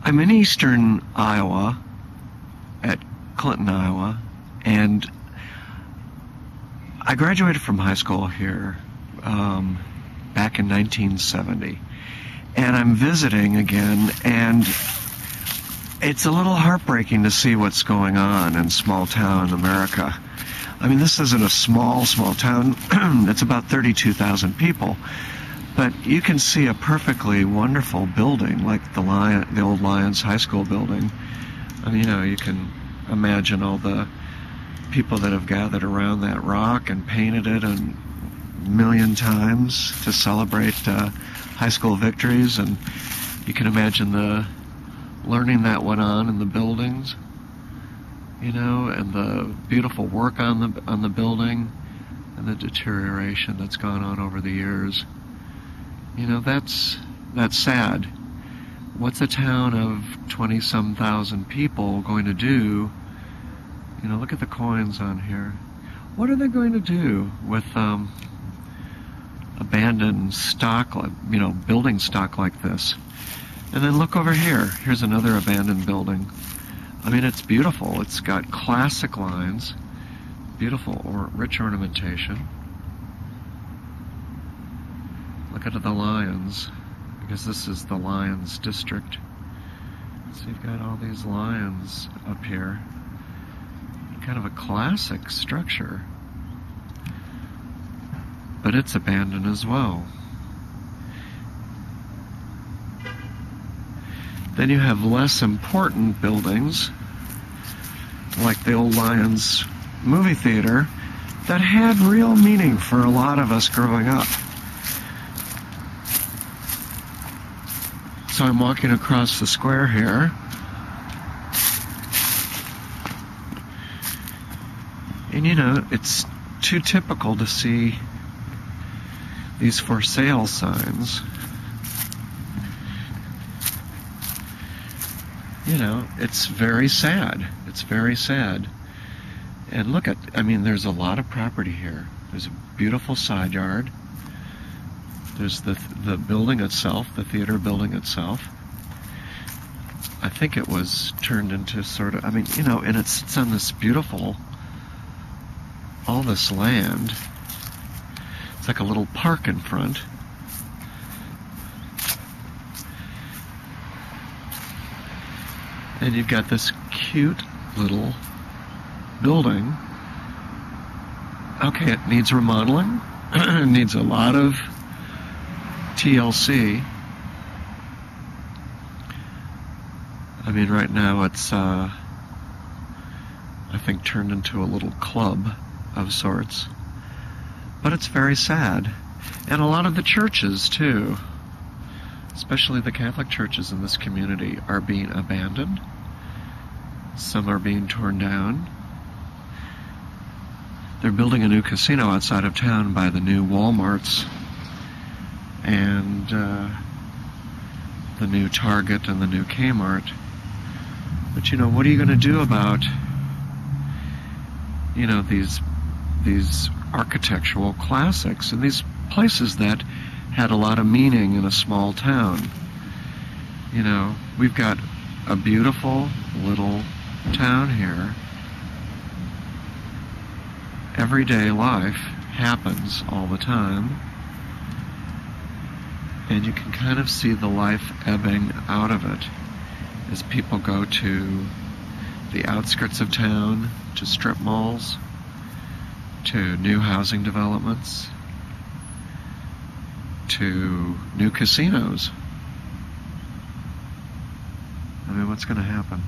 I'm in eastern Iowa, at Clinton, Iowa, and I graduated from high school here back in 1970. And I'm visiting again, and it's a little heartbreaking to see what's going on in small town America. I mean, this isn't a small town. It's about 32,000 people. But you can see a perfectly wonderful building, like the old Lions High School building. I mean, you can imagine all the people that have gathered around that rock and painted it a million times to celebrate high school victories, and you can imagine the learning that went on in the buildings, and the beautiful work on the building, and the deterioration that's gone on over the years. That's sad. What's a town of 20-some thousand people going to do? Look at the coins on here. What are they going to do with abandoned stock, building stock like this? And then look over here. Here's another abandoned building. I mean, it's beautiful. It's got classic lines, beautiful or rich ornamentation. Look at the lions, because this is the Lions District. So you've got all these lions up here. Kind of a classic structure. But it's abandoned as well. Then you have less important buildings, like the old Lions movie theater, that had real meaning for a lot of us growing up. So I'm walking across the square here, and it's too typical to see these for sale signs. It's very sad. It's very sad. And look there's a lot of property here. There's a beautiful side yard. There's the building itself, the theater building itself. I think it was turned into sort of, and it's on this beautiful, all this land. It's like a little park in front. And you've got this cute little building. Okay, it needs remodeling. It needs a lot of TLC. Right now it's, I think, turned into a little club of sorts. But it's very sad. And a lot of the churches, too, especially the Catholic churches in this community, are being abandoned. Some are being torn down. They're building a new casino outside of town by the new Walmarts and the new Target and the new Kmart. But what are you going to do about these architectural classics and these places that had a lot of meaning in a small town? We've got a beautiful little town here. Everyday life happens all the time, and you can kind of see the life ebbing out of it as people go to the outskirts of town, to strip malls, to new housing developments, to new casinos. What's going to happen?